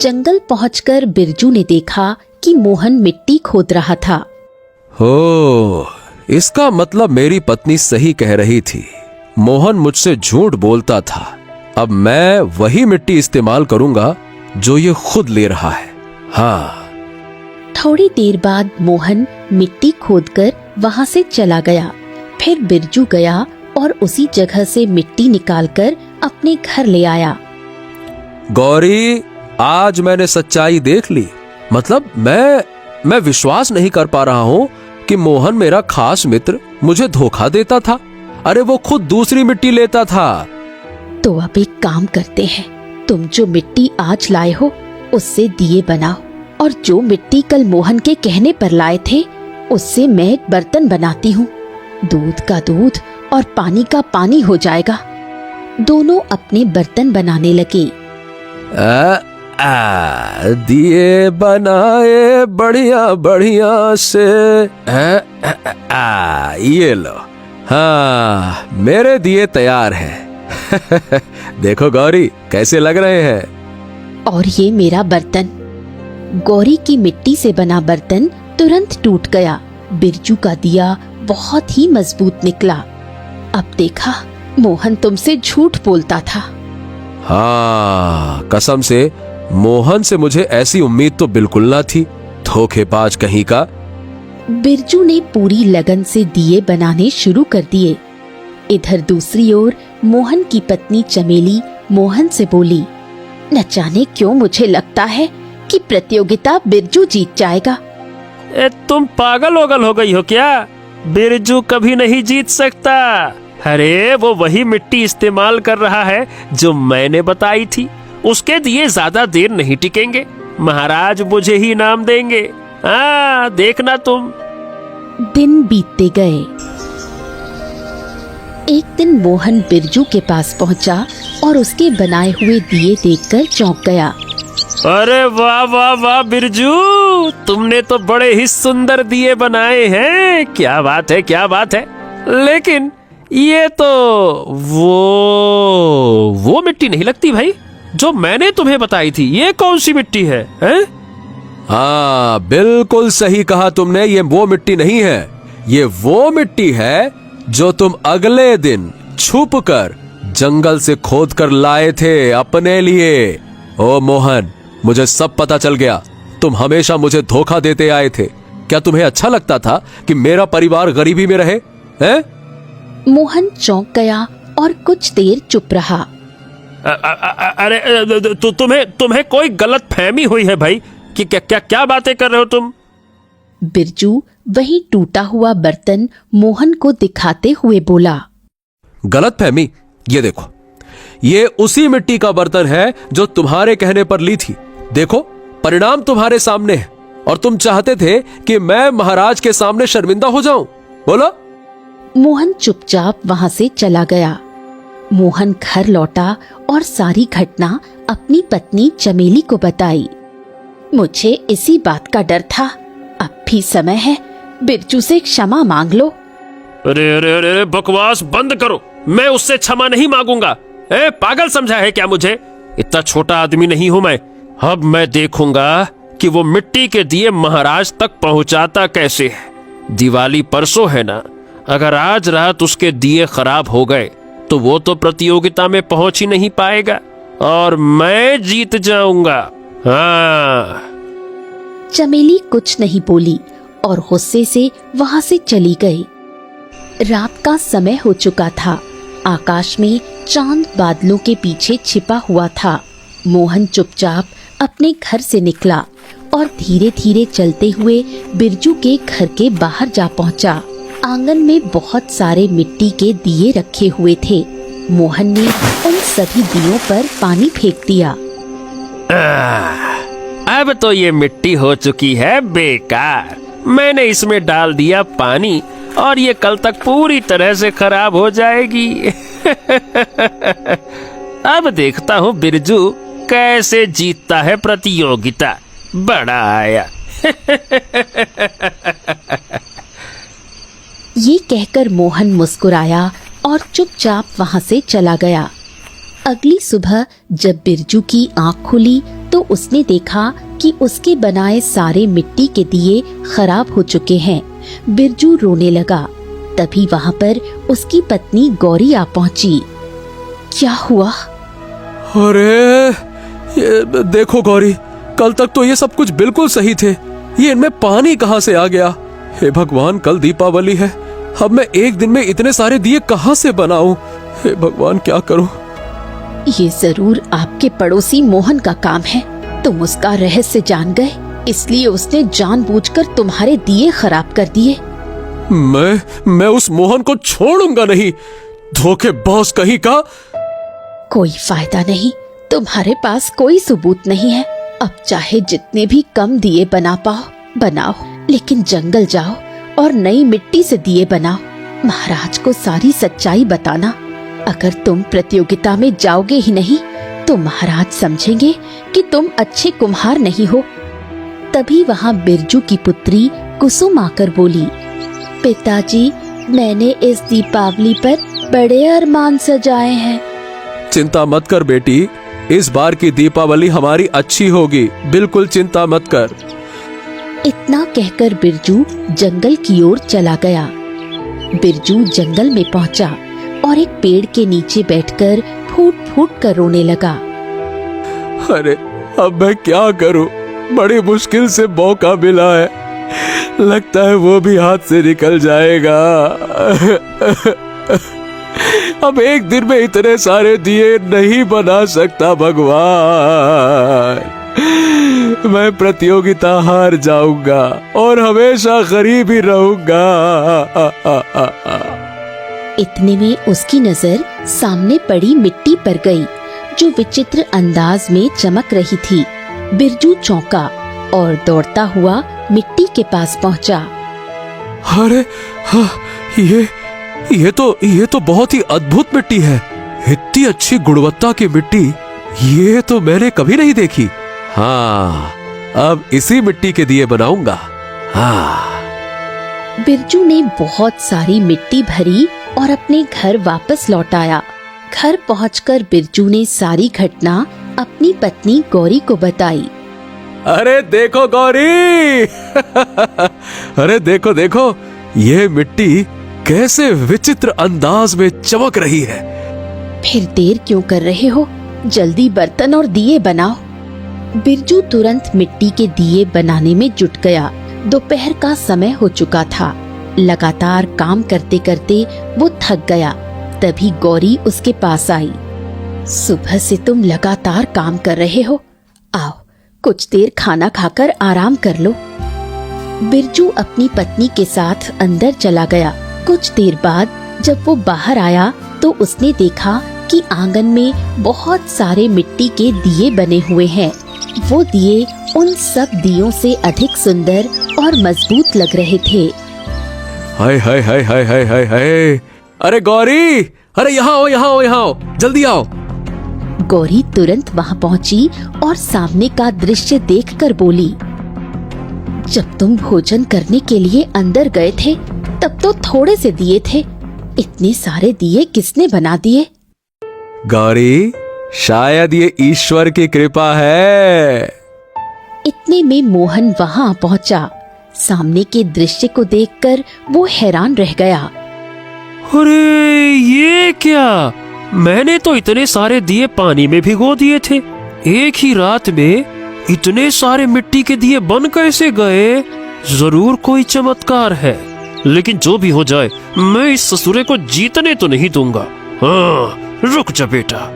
जंगल पहुंचकर बिरजू ने देखा कि मोहन मिट्टी खोद रहा था। हो, इसका मतलब मेरी पत्नी सही कह रही थी। मोहन मुझसे झूठ बोलता था। अब मैं वही मिट्टी इस्तेमाल करूंगा जो ये खुद ले रहा है। हाँ। थोड़ी देर बाद मोहन मिट्टी खोदकर वहां से चला गया। फिर बिरजू गया और उसी जगह से मिट्टी निकालकर अपने घर ले आया। गौरी, आज मैंने सच्चाई देख ली। मतलब मैं विश्वास नहीं कर पा रहा हूँ कि मोहन मेरा खास मित्र मुझे धोखा देता था। अरे वो खुद दूसरी मिट्टी लेता था। तो अब एक काम करते हैं, तुम जो मिट्टी आज लाए हो उससे दिए बनाओ, और जो मिट्टी कल मोहन के कहने पर लाए थे उससे मैं एक बर्तन बनाती हूँ। दूध का दूध और पानी का पानी हो जाएगा। दोनों अपने बर्तन बनाने लगे। दिए बनाए बढ़िया बढ़िया से। ये लो। हाँ, मेरे दिए तैयार हैं। देखो गौरी, कैसे लग रहे हैं। और ये मेरा बर्तन। गौरी की मिट्टी से बना बर्तन तुरंत टूट गया। बिरजू का दिया बहुत ही मजबूत निकला। अब देखा, मोहन तुमसे झूठ बोलता था। हाँ, कसम से मोहन से मुझे ऐसी उम्मीद तो बिल्कुल ना थी। धोखेबाज कहीं का। बिरजू ने पूरी लगन से दिए बनाने शुरू कर दिए। इधर दूसरी ओर मोहन की पत्नी चमेली मोहन से बोली, न जाने क्यों मुझे लगता है कि प्रतियोगिता बिरजू जीत जाएगा। तुम पागल ओगल हो गई हो क्या? बिरजू कभी नहीं जीत सकता। अरे वो वही मिट्टी इस्तेमाल कर रहा है जो मैंने बताई थी। उसके दिए ज्यादा देर नहीं टिकेंगे। महाराज मुझे ही इनाम देंगे। देखना तुम। दिन बीतते गए। एक दिन मोहन बिरजू के पास पहुंचा और उसके बनाए हुए दिए देखकर चौंक गया। अरे वाह वाह वाह बिरजू, तुमने तो बड़े ही सुंदर दिए बनाए हैं। क्या बात है, क्या बात है। लेकिन ये तो वो मिट्टी नहीं लगती भाई जो मैंने तुम्हें बताई थी। ये कौन सी मिट्टी है, हैं? हाँ, बिल्कुल सही कहा तुमने। ये वो मिट्टी नहीं है। ये वो मिट्टी है जो तुम अगले दिन छुपकर जंगल से खोद कर लाए थे अपने लिए। ओ मोहन, मुझे सब पता चल गया। तुम हमेशा मुझे धोखा देते आए थे। क्या तुम्हें अच्छा लगता था कि मेरा परिवार गरीबी में रहे, हैं? मोहन चौंक गया और कुछ देर चुप रहा। अरे तुम्हें कोई गलत फहमी हुई है भाई कि क्या बातें कर रहे हो तुम? बिरजू वही टूटा हुआ बर्तन मोहन को दिखाते हुए बोला। गलत फहमी? ये देखो, ये उसी मिट्टी का बर्तन है जो तुम्हारे कहने पर ली थी। देखो, परिणाम तुम्हारे सामने है। और तुम चाहते थे कि मैं महाराज के सामने शर्मिंदा हो जाऊं। बोलो। मोहन चुपचाप वहां से चला गया। मोहन घर लौटा और सारी घटना अपनी पत्नी चमेली को बताई। मुझे इसी बात का डर था। अब भी समय है, बिरजू से क्षमा मांग लो। अरे अरे अरे, बकवास बंद करो। मैं उससे क्षमा नहीं मांगूंगा। पागल समझा है क्या मुझे? इतना छोटा आदमी नहीं हूं मैं। अब मैं देखूंगा कि वो मिट्टी के दिए महाराज तक पहुंचाता कैसे है। दिवाली परसों है ना, अगर आज रात उसके दिए खराब हो गए तो वो तो प्रतियोगिता में पहुंच ही नहीं पाएगा और मैं जीत जाऊंगा। हाँ। चमेली कुछ नहीं बोली और गुस्से से वहां से चली गई। रात का समय हो चुका था। आकाश में चांद बादलों के पीछे छिपा हुआ था। मोहन चुपचाप अपने घर से निकला और धीरे धीरे चलते हुए बिरजू के घर के बाहर जा पहुंचा। आंगन में बहुत सारे मिट्टी के दिए रखे हुए थे। मोहन ने उन सभी दियों पर पानी फेंक दिया। अब तो ये मिट्टी हो चुकी है बेकार। मैंने इसमें डाल दिया पानी और ये कल तक पूरी तरह से खराब हो जाएगी। अब देखता हूँ बिरजू कैसे जीतता है प्रतियोगिता। बड़ा आया। ये कहकर मोहन मुस्कुराया और चुपचाप वहां से चला गया। अगली सुबह जब बिरजू की आंख खुली तो उसने देखा कि उसके बनाए सारे मिट्टी के दिए खराब हो चुके हैं। बिरजू रोने लगा। तभी वहाँ पर उसकी पत्नी गौरी आ पहुंची। क्या हुआ? अरे ये देखो गौरी, कल तक तो ये सब कुछ बिल्कुल सही थे, ये इनमें पानी कहाँ से आ गया? हे भगवान, कल दीपावली है, अब मैं एक दिन में इतने सारे दिए कहाँ से बनाऊं? हे भगवान, क्या करूं? ये जरूर आपके पड़ोसी मोहन का काम है। तुम उसका रहस्य जान गए, इसलिए उसने जानबूझकर तुम्हारे दिए खराब कर दिए। मैं उस मोहन को छोड़ूंगा नहीं, धोखेबाज कहीं का। कोई फायदा नहीं, तुम्हारे पास कोई सबूत नहीं है। अब चाहे जितने भी कम दिए बना पाओ बनाओ, लेकिन जंगल जाओ और नई मिट्टी से दिए बनाओ। महाराज को सारी सच्चाई बताना। अगर तुम प्रतियोगिता में जाओगे ही नहीं तो महाराज समझेंगे कि तुम अच्छे कुम्हार नहीं हो। तभी वहाँ बिरजू की पुत्री कुसुम आकर बोली, पिताजी, मैंने इस दीपावली पर बड़े अरमान सजाए हैं। चिंता मत कर बेटी, इस बार की दीपावली हमारी अच्छी होगी, बिल्कुल चिंता मत कर। इतना कहकर बिरजू जंगल की ओर चला गया। बिरजू जंगल में पहुंचा और एक पेड़ के नीचे बैठकर फूट फूट कर रोने लगा। अरे अब मैं क्या करूं? बड़ी मुश्किल से मौका मिला है, लगता है वो भी हाथ से निकल जाएगा। अब एक दिन में इतने सारे दिए नहीं बना सकता भगवान। मैं प्रतियोगिता हार जाऊंगा और हमेशा गरीब ही रहूंगा। इतने में उसकी नजर सामने पड़ी मिट्टी पर गई, जो विचित्र अंदाज में चमक रही थी। बिरजू चौंका और दौड़ता हुआ मिट्टी के पास पहुंचा। अरे हाँ, ये तो बहुत ही अद्भुत मिट्टी है। इतनी अच्छी गुणवत्ता की मिट्टी ये तो मैंने कभी नहीं देखी। हाँ, अब इसी मिट्टी के दिए बनाऊंगा। हाँ। बिरजू ने बहुत सारी मिट्टी भरी और अपने घर वापस लौट आया। घर पहुंचकर बिरजू ने सारी घटना अपनी पत्नी गौरी को बताई। अरे देखो गौरी, अरे देखो देखो, ये मिट्टी कैसे विचित्र अंदाज में चमक रही है। फिर देर क्यों कर रहे हो? जल्दी बर्तन और दिए बनाओ। बिरजू तुरंत मिट्टी के दिए बनाने में जुट गया। दोपहर का समय हो चुका था। लगातार काम करते करते वो थक गया। तभी गौरी उसके पास आई। सुबह से तुम लगातार काम कर रहे हो, आओ कुछ देर खाना खाकर आराम कर लो। बिरजू अपनी पत्नी के साथ अंदर चला गया। कुछ देर बाद जब वो बाहर आया तो उसने देखा कि आंगन में बहुत सारे मिट्टी के दिए बने हुए हैं। वो दिए उन सब दियों से अधिक सुंदर और मजबूत लग रहे थे। हाय हाय हाय हाय हाय हाय हाय, अरे गौरी, अरे यहाँ आओ यहाँ आओ यहाँ आओ, जल्दी आओ। गौरी तुरंत वहाँ पहुँची और सामने का दृश्य देखकर बोली, जब तुम भोजन करने के लिए अंदर गए थे तब तो थोड़े से दिए थे, इतने सारे दिए किसने बना दिए? गौरी, शायद ये ईश्वर की कृपा है। इतने में मोहन वहाँ पहुँचा। सामने के दृश्य को देखकर वो हैरान रह गया। अरे ये क्या? मैंने तो इतने सारे दिए पानी में भिगो दिए थे। एक ही रात में इतने सारे मिट्टी के दिए बन कैसे गए? जरूर कोई चमत्कार है। लेकिन जो भी हो जाए, मैं इस ससुरे को जीतने तो नहीं दूंगा। हाँ, रुक जा बेटा।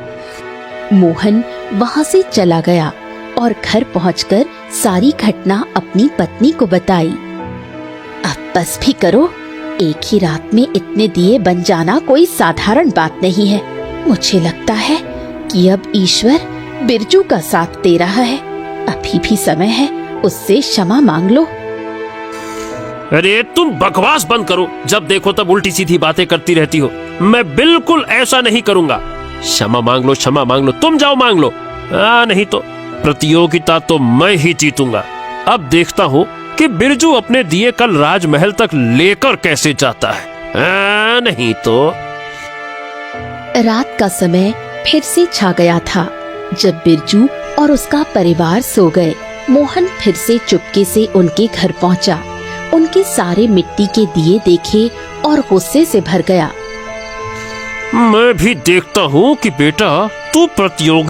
मोहन वहाँ से चला गया और घर पहुंचकर सारी घटना अपनी पत्नी को बताई। अब बस भी करो, एक ही रात में इतने दिए बन जाना कोई साधारण बात नहीं है। मुझे लगता है कि अब ईश्वर बिरजू का साथ दे रहा है। अभी भी समय है, उससे क्षमा मांग लो। अरे तुम बकवास बंद करो। जब देखो तब उल्टी सीधी बातें करती रहती हो। मैं बिल्कुल ऐसा नहीं करूंगा। क्षमा मांग लो, क्षमा मांग लो, तुम जाओ मांग लो। नहीं तो प्रतियोगिता तो मैं ही जीतूंगा। अब देखता हूँ कि बिरजू अपने दिए कल राजमहल तक लेकर कैसे जाता है। नहीं तो। रात का समय फिर से छा गया था। जब बिरजू और उसका परिवार सो गए। मोहन फिर से चुपके से उनके घर पहुंचा, उनके सारे मिट्टी के दिए देखे और गुस्से से भर गया। मैं भी देखता हूँ कि बेटा तू प्रतियोगिता